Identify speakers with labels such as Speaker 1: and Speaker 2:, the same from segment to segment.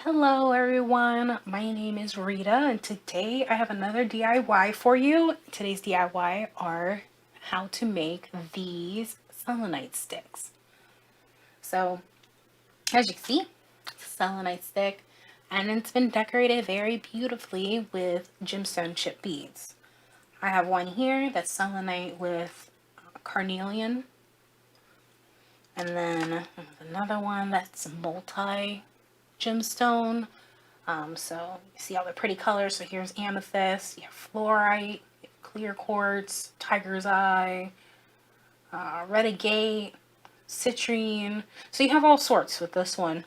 Speaker 1: Hello everyone, my name is Rita and today I have another DIY for you. Today's DIY are how to make these selenite sticks. So as you can see, it's a selenite stick and it's been decorated very beautifully with gemstone chip beads. I have one here that's selenite with carnelian, and then another one that's multi gemstone. So you see all the pretty colors. So here's amethyst, you have fluorite, you have clear quartz, tiger's eye, red agate, citrine. So you have all sorts with this one.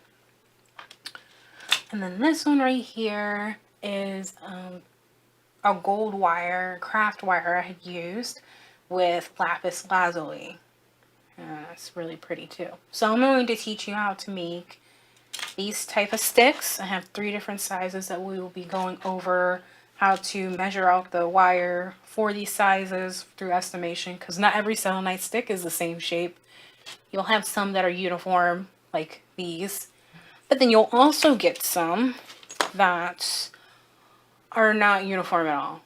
Speaker 1: And then this one right here is a gold wire, craft wire I had used with lapis lazuli. That's really pretty too. So I'm going to teach you how to make these type of sticks. I have 3 different sizes that we will be going over how to measure out the wire for these sizes through estimation, because not every selenite stick is the same shape. You'll have some that are uniform like these, but then you'll also get some that are not uniform at all.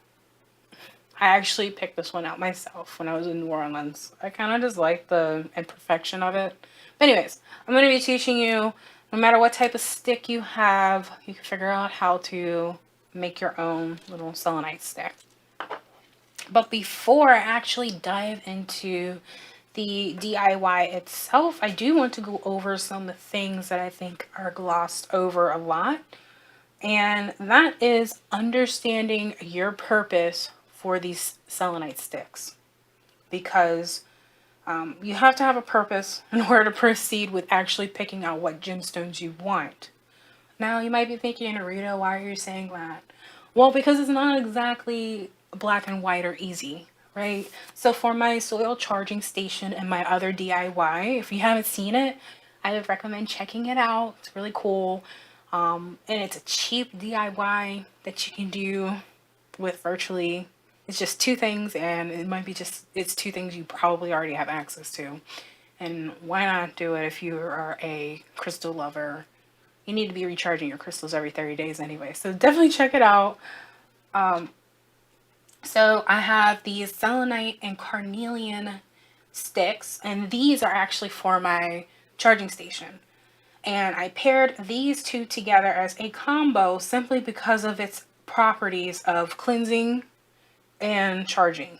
Speaker 1: I actually picked this one out myself when I was in New Orleans. I kind of just like the imperfection of it. But anyways, I'm going to be teaching you, no matter what type of stick you have, you can figure out how to make your own little selenite stick. But before I actually dive into the DIY itself, I do want to go over some of the things that I think are glossed over a lot. And that is understanding your purpose for these selenite sticks. Because you have to have a purpose in order to proceed with actually picking out what gemstones you want. Now, you might be thinking, Rita, why are you saying that? Well, because it's not exactly black and white or easy, right? So for my soil charging station and my other DIY, if you haven't seen it, I would recommend checking it out. It's really cool. And it's a cheap DIY that you can do with virtually, it's just 2 things, and it might be just, it's 2 things you probably already have access to. And why not do it if you are a crystal lover? You need to be recharging your crystals every 30 days anyway. So definitely check it out. So I have these selenite and carnelian sticks, and these are actually for my charging station. And I paired these 2 together as a combo simply because of its properties of cleansing and charging.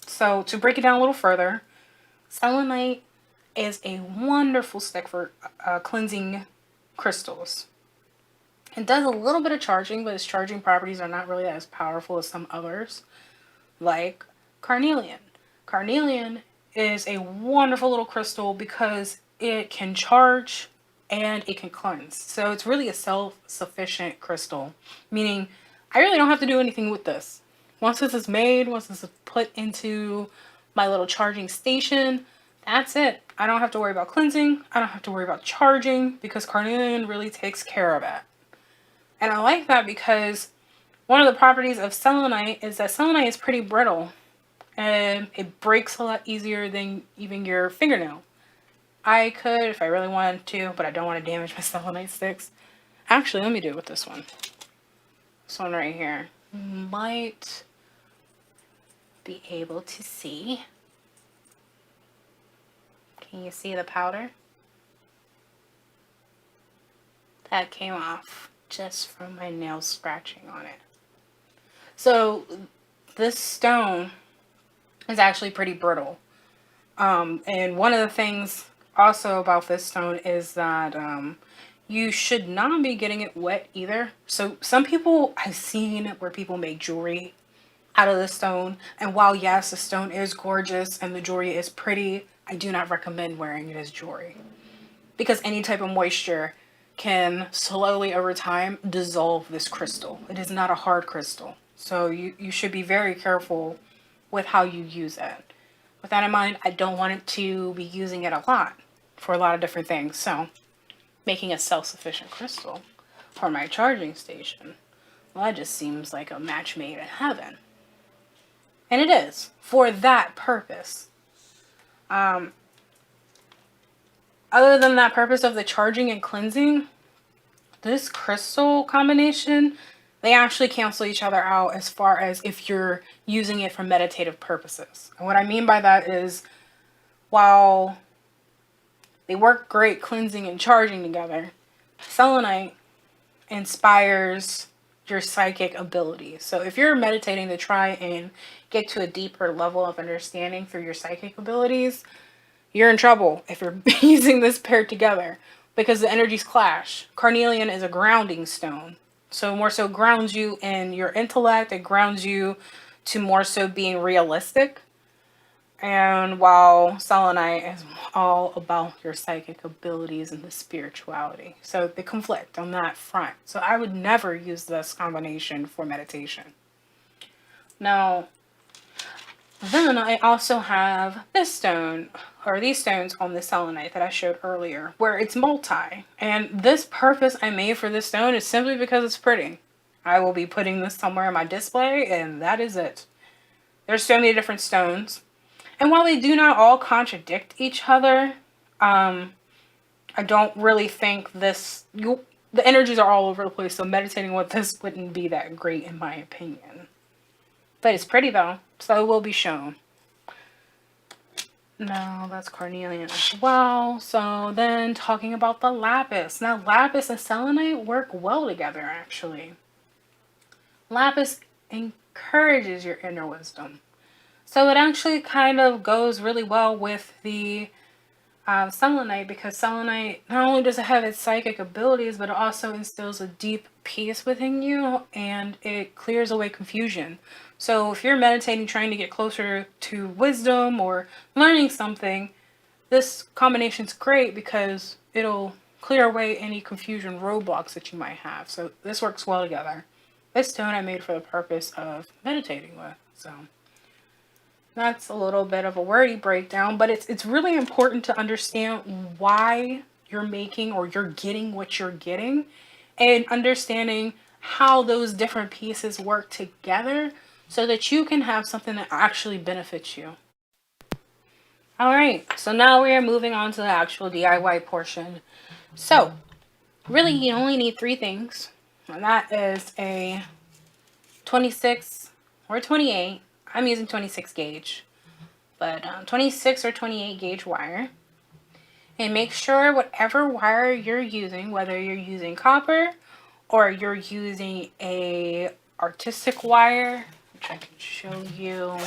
Speaker 1: So to break it down a little further, selenite is a wonderful stick for cleansing crystals. It does a little bit of charging, but its charging properties are not really as powerful as some others, like carnelian. Carnelian is a wonderful little crystal because it can charge and it can cleanse. So it's really a self-sufficient crystal, meaning I really don't have to do anything with this. Once this is made, once this is put into my little charging station, that's it. I don't have to worry about cleansing. I don't have to worry about charging because carnelian really takes care of it. And I like that because one of the properties of selenite is that selenite is pretty brittle and it breaks a lot easier than even your fingernail. I could if I really wanted to, but I don't want to damage my selenite sticks. Actually, let me do it with this one. This one right here. Might be able to see. Can you see the powder? That came off just from my nails scratching on it. So this stone is actually pretty brittle. And one of the things also about this stone is that you should not be getting it wet either. So some people, I've seen where people make jewelry out of the stone. And while yes, the stone is gorgeous and the jewelry is pretty, I do not recommend wearing it as jewelry. Because any type of moisture can slowly over time dissolve this crystal. It is not a hard crystal. So you should be very careful with how you use it. With that in mind, I don't want it to be using it a lot for a lot of different things. So making a self-sufficient crystal for my charging station, well, that just seems like a match made in heaven. And it is for that purpose. Other than that purpose of the charging and cleansing, this crystal combination, they actually cancel each other out as far as if you're using it for meditative purposes. And what I mean by that is, while they work great cleansing and charging together, selenite inspires your psychic abilities. So if you're meditating to try and get to a deeper level of understanding through your psychic abilities, you're in trouble if you're using this paired together because the energies clash. Carnelian is a grounding stone. So more so grounds you in your intellect. It grounds you to more so being realistic. And while selenite is all about your psychic abilities and the spirituality. So they conflict on that front. So I would never use this combination for meditation. Now, then I also have this stone, or these stones on the selenite that I showed earlier, where it's multi. And this purpose I made for this stone is simply because it's pretty. I will be putting this somewhere in my display, and that is it. There's so many different stones. And while they do not all contradict each other, I don't really think the energies are all over the place, so meditating with this wouldn't be that great in my opinion. But it's pretty though, so it will be shown. No, that's carnelian as well. So then talking about the lapis. Now lapis and selenite work well together actually. Lapis encourages your inner wisdom. So it actually kind of goes really well with the selenite, because selenite not only does it have its psychic abilities, but it also instills a deep peace within you, and it clears away confusion. So if you're meditating, trying to get closer to wisdom or learning something, this combination is great because it'll clear away any confusion roadblocks that you might have. So this works well together. This stone I made for the purpose of meditating with. So that's a little bit of a wordy breakdown, but it's really important to understand why you're making or you're getting what you're getting, and understanding how those different pieces work together so that you can have something that actually benefits you. All right, so now we are moving on to the actual DIY portion. So really you only need 3 things, and that is a 26 or 28. I'm using 26 gauge, but 26 or 28 gauge wire. And make sure whatever wire you're using, whether you're using copper or you're using a artistic wire, which I can show you.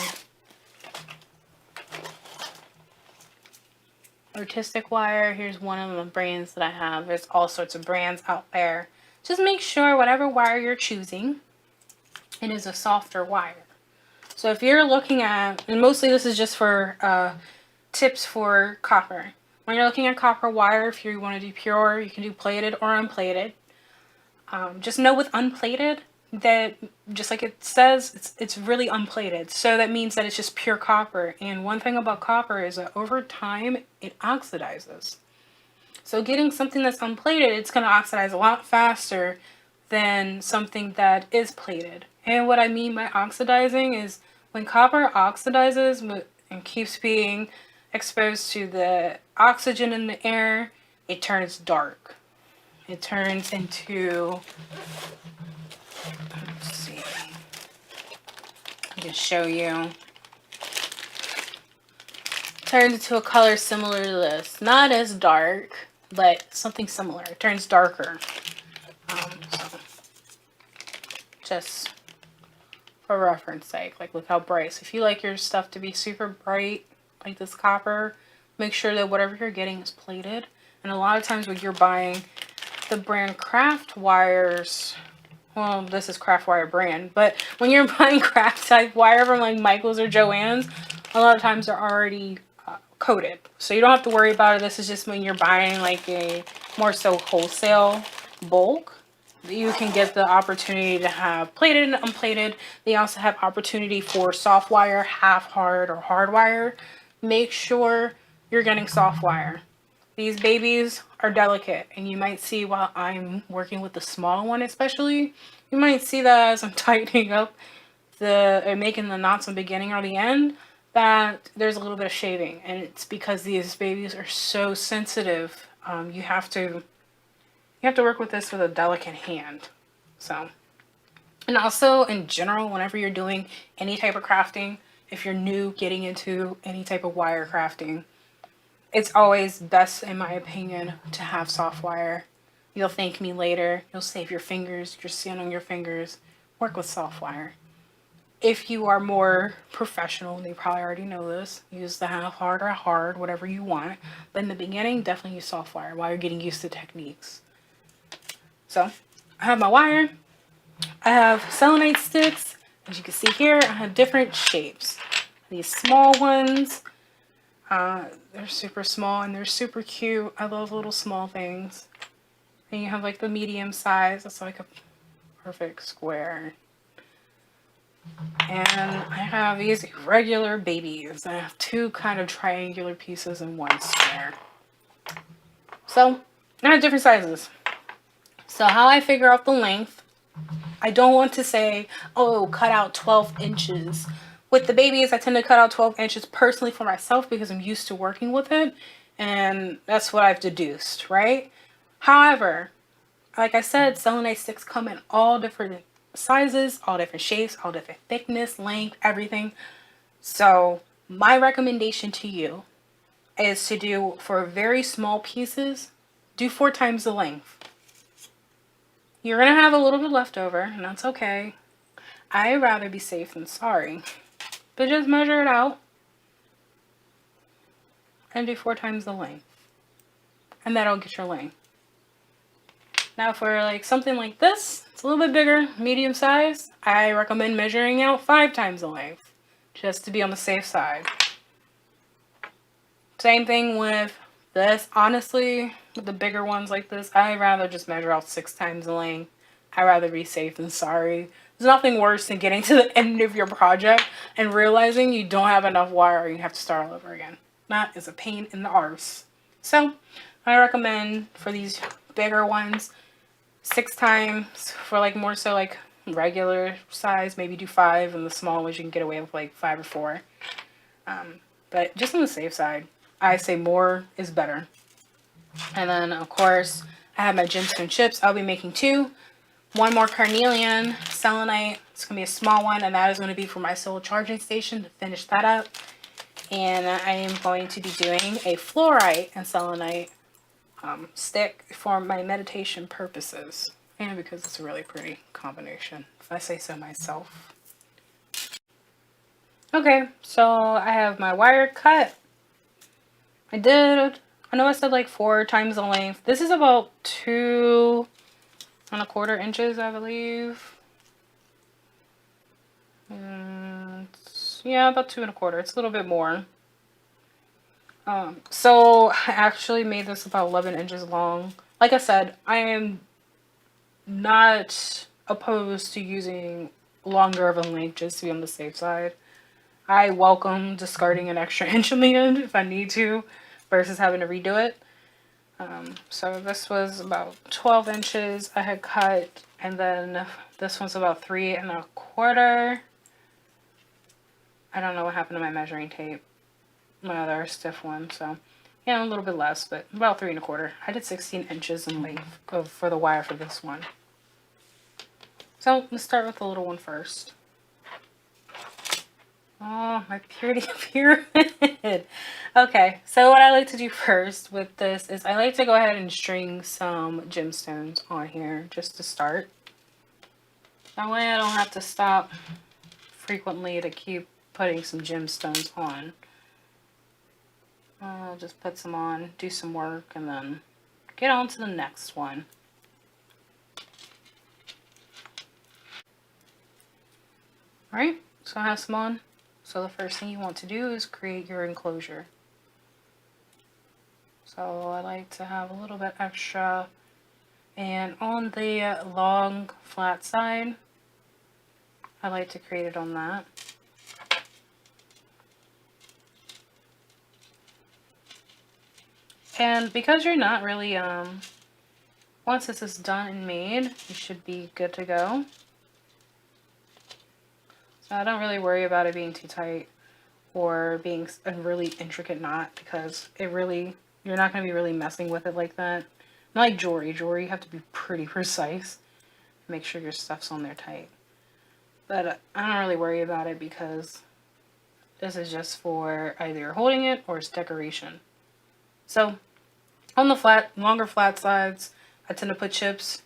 Speaker 1: Artistic wire, here's one of the brands that I have. There's all sorts of brands out there. Just make sure whatever wire you're choosing, it is a softer wire. So if you're looking at, and mostly this is just for tips for copper. When you're looking at copper wire, if you want to do pure, you can do plated or unplated. Just know with unplated that, just like it says, it's really unplated. So that means that it's just pure copper. And one thing about copper is that over time, it oxidizes. So getting something that's unplated, it's going to oxidize a lot faster than something that is plated. And what I mean by oxidizing is when copper oxidizes and keeps being exposed to the oxygen in the air, it turns dark. It turns into, let's see, I can show you. It turns into a color similar to this. Not as dark, but something similar. It turns darker. So just for reference sake, like look how bright. So if you like your stuff to be super bright, like this copper, make sure that whatever you're getting is plated. And a lot of times when you're buying the brand craft wires, well, this is craft wire brand, but when you're buying craft type wire from like Michael's or Joann's, a lot of times they're already coated. So you don't have to worry about it. This is just when you're buying like a more so wholesale bulk, you can get the opportunity to have plated and unplated. They also have opportunity for soft wire, half hard, or hard wire. Make sure you're getting soft wire. These babies are delicate, and you might see while I'm working with the small one especially, you might see that as I'm tightening up making the knots in the beginning or the end, that there's a little bit of shaving, and it's because these babies are so sensitive. You have to you have to work with this with a delicate hand. So, and also in general, whenever you're doing any type of crafting, if you're new getting into any type of wire crafting, it's always best, in my opinion, to have soft wire. You'll thank me later. You'll save your fingers, your skin on your fingers. Work with soft wire. If you are more professional, and you probably already know this, use the half hard or hard, whatever you want. But in the beginning, definitely use soft wire while you're getting used to techniques. So, I have my wire. I have selenite sticks. As you can see here, I have different shapes. These small ones, they're super small and they're super cute. I love little small things. And you have like the medium size. That's like a perfect square. And I have these regular babies. I have two kind of triangular pieces and one square. So, I have different sizes. So how I figure out the length, I don't want to say, oh, cut out 12 inches. With the babies, I tend to cut out 12 inches personally for myself because I'm used to working with it. And that's what I've deduced, right? However, like I said, selenite sticks come in all different sizes, all different shapes, all different thickness, length, everything. So my recommendation to you is to do, for very small pieces, do 4 times the length. You're going to have a little bit left over, and that's okay. I'd rather be safe than sorry. But just measure it out and do 4 times the length. And that'll get your length. Now for like something like this, it's a little bit bigger, medium size, I recommend measuring out 5 times the length, just to be on the safe side. Same thing with this. Honestly, with the bigger ones like this, I'd rather just measure out 6 times the length. I'd rather be safe than sorry. There's nothing worse than getting to the end of your project and realizing you don't have enough wire and you have to start all over again. That is a pain in the arse. So, I recommend for these bigger ones, 6 times. For like more so like regular size, maybe do 5, and the small ones you can get away with like 5 or 4. But just on the safe side, I say more is better. And then of course I have my gemstone chips. I'll be making 2. One more carnelian selenite. It's gonna be a small one, and that is going to be for my solar charging station to finish that up. And I am going to be doing a fluorite and selenite stick for my meditation purposes, and because it's a really pretty combination, if I say so myself. Okay, so I have my wire cut. I know I said like 4 times the length. This is about 2¼ inches, I believe. Yeah, about 2¼ It's a little bit more. So I actually made this about 11 inches long. Like I said, I am not opposed to using longer of a length just to be on the safe side. I welcome discarding an extra inch on the end if I need to, versus having to redo it. So this was about 12 inches I had cut, and then this one's about 3¼ I don't know what happened to my measuring tape, my other stiff one, so yeah, a little bit less, but about 3¼ I did 16 inches in length for the wire for this one. So let's start with the little one first. Oh, my pretty pyramid. Okay, so what I like to do first with this is I like to go ahead and string some gemstones on here just to start. That way I don't have to stop frequently to keep putting some gemstones on. I'll just put some on, do some work, and then get on to the next one. Alright, so I have some on. So the first thing you want to do is create your enclosure. So I like to have a little bit extra, and on the long flat side, I like to create it on that. And because you're not really, once this is done and made, you should be good to go. So I don't really worry about it being too tight or being a really intricate knot, because you're not going to be really messing with it like that. Not like jewelry. Jewelry, you have to be pretty precise. Make sure your stuff's on there tight. But I don't really worry about it because this is just for either holding it or it's decoration. So on the longer flat sides, I tend to put chips.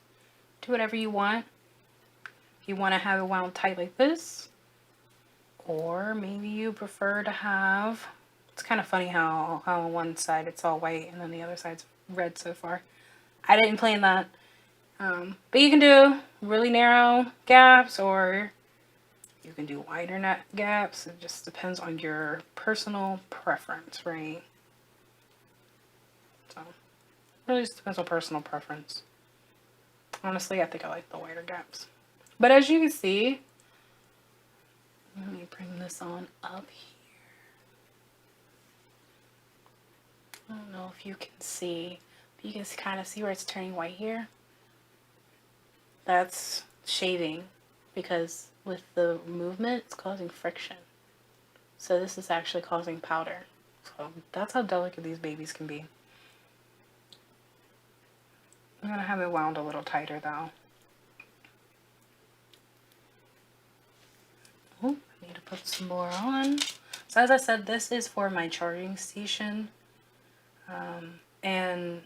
Speaker 1: Do whatever you want. If you want to have it wound tight like this, or maybe you prefer to have, it's kind of funny how on one side it's all white and then the other side's red so far. I didn't plan that. But you can do really narrow gaps or you can do wider net gaps. It just depends on your personal preference, right? So, it really just depends on personal preference. Honestly, I think I like the wider gaps. But as you can see, let me bring this on up here. I don't know if you can see, but you can kind of see where it's turning white here. That's shaving because with the movement, it's causing friction. So this is actually causing powder. So that's how delicate these babies can be. I'm going to have it wound a little tighter though. Oh, I need to put some more on. So as I said, this is for my charging station. And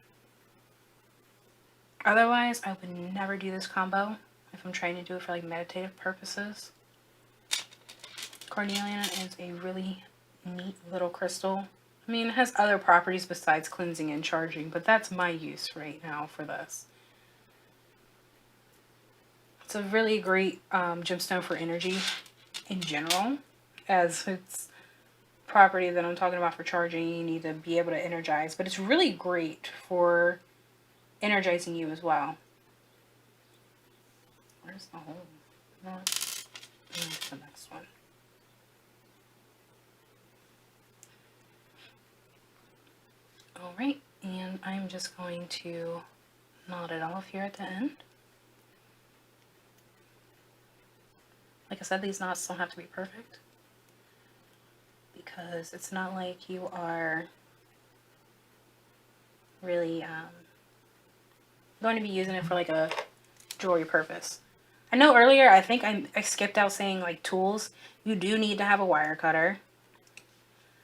Speaker 1: otherwise, I would never do this combo if I'm trying to do it for like meditative purposes. Carnelian is a really neat little crystal. I mean, it has other properties besides cleansing and charging, but that's my use right now for this. It's a really great gemstone for energy in general, as its property that I'm talking about for charging, you need to be able to energize, but it's really great for energizing you as well. Where's the hole? No, the next one. Alright, and I'm just going to knot it off here at the end. Like I said, these knots don't have to be perfect because it's not like you are really going to be using it for like a jewelry purpose. I know earlier I think I skipped out saying like tools. You do need to have a wire cutter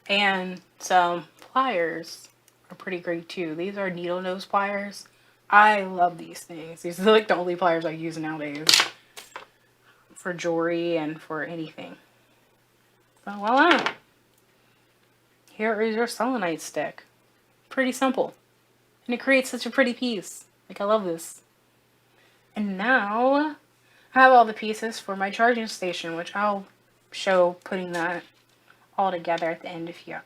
Speaker 1: and some pliers are pretty great too. These are needle nose pliers. I love these things. These are like the only pliers I use nowadays for jewelry and for anything. So voila! Here is your selenite stick. Pretty simple. And it creates such a pretty piece. Like, I love this. And now I have all the pieces for my charging station, which I'll show putting that all together at the end if you're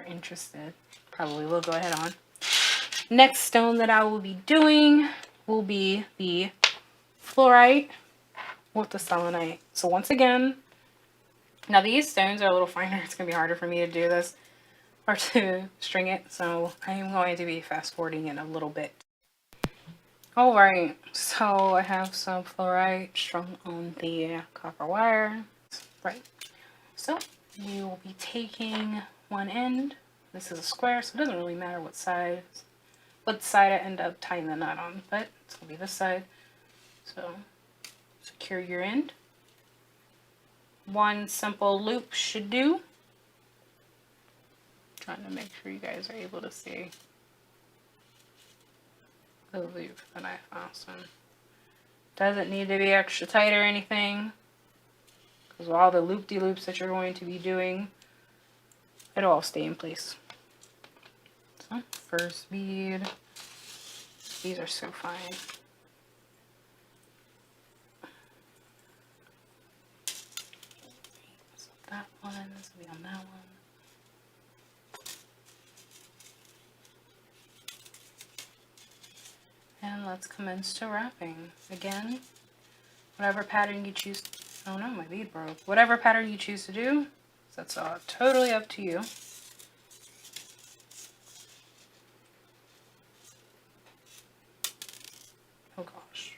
Speaker 1: interested. Probably will go ahead on. Next stone that I will be doing will be the fluorite with the selenite. So once again, now these stones are a little finer. It's going to be harder for me to do this or to string it. So I am going to be fast forwarding it a little bit. Alright, so I have some fluorite strung on the copper wire. Right. So we will be taking one end. This is a square, so it doesn't really matter what side I end up tying the knot on, but it's going to be this side. So secure your end. One simple loop should do. Trying to make sure you guys are able to see the loop that I fastened. Doesn't need to be extra tight or anything, because all the loop-de-loops that you're going to be doing, it'll all stay in place. So first bead, these are so fine. So that one, this will be on that one. And let's commence to wrapping. Again, whatever pattern you choose, oh no, my bead broke. Whatever pattern you choose to do, that's all totally up to you. Oh gosh.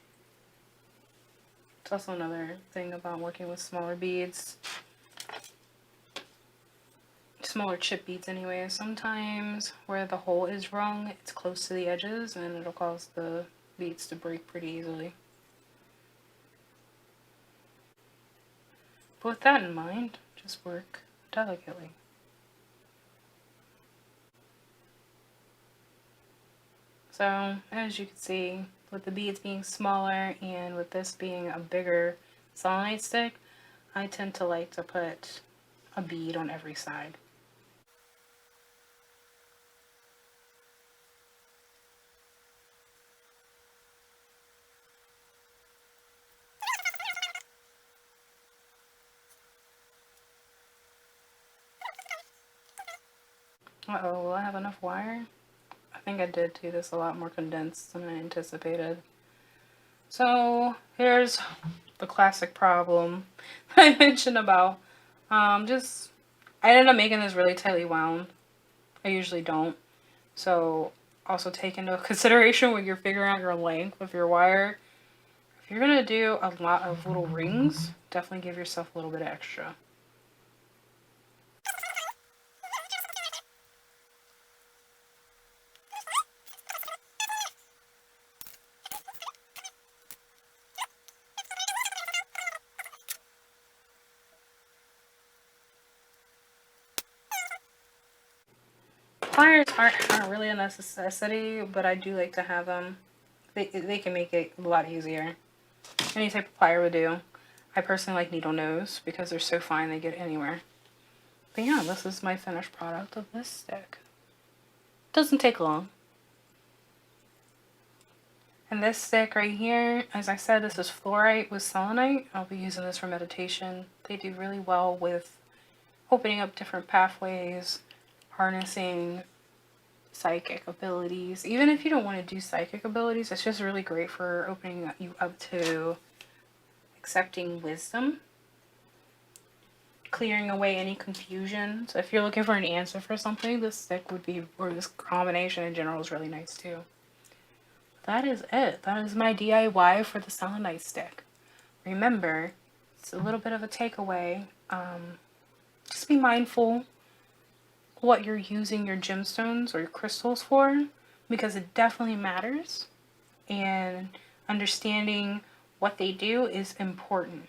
Speaker 1: It's also another thing about working with smaller beads. smaller chip beads anyway. Sometimes where the hole is wrong, it's close to the edges and it'll cause the beads to break pretty easily. But with that in mind, just work delicately. So, as you can see, with the beads being smaller and with this being a bigger selenite stick, I tend to like to put a bead on every side. Uh-oh, will I have enough wire? I think I did do this a lot more condensed than I anticipated. So here's the classic problem I mentioned about I ended up making this really tightly wound. I usually don't. So also take into consideration when you're figuring out your length of your wire. If you're gonna do a lot of little rings, definitely give yourself a little bit of extra. Pliers aren't really a necessity, but I do like to have them. They can make it a lot easier. Any type of plier would do. I personally like needle nose because they're so fine they get anywhere. But yeah, this is my finished product of this stick. Doesn't take long. And this stick right here, as I said, this is fluorite with selenite. I'll be using this for meditation. They do really well with opening up different pathways, harnessing psychic abilities. Even if you don't want to do psychic abilities, it's just really great for opening you up to accepting wisdom, clearing away any confusion. So if you're looking for an answer for something, this stick would be, or this combination in general is really nice too. That is it. That is my DIY for the selenite stick. Remember, it's a little bit of a takeaway. Just be mindful what you're using your gemstones or your crystals for, because it definitely matters. And understanding what they do is important.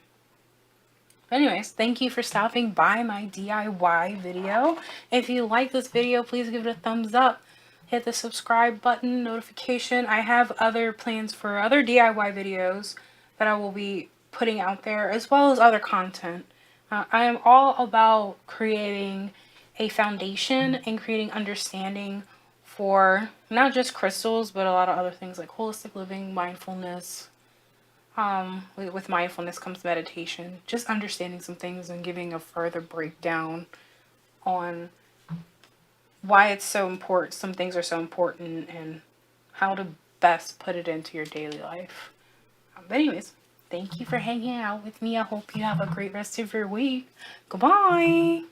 Speaker 1: Anyways, thank you for stopping by my DIY video. If you like this video, please give it a thumbs up. Hit the subscribe button, notification. I have other plans for other DIY videos that I will be putting out there, as well as other content. I am all about creating a foundation and creating understanding for not just crystals, but a lot of other things like holistic living, mindfulness. With mindfulness comes meditation. Just understanding some things and giving a further breakdown on why it's so important, some things are so important, and how to best put it into your daily life. But anyways, thank you for hanging out with me. I hope you have a great rest of your week. Goodbye.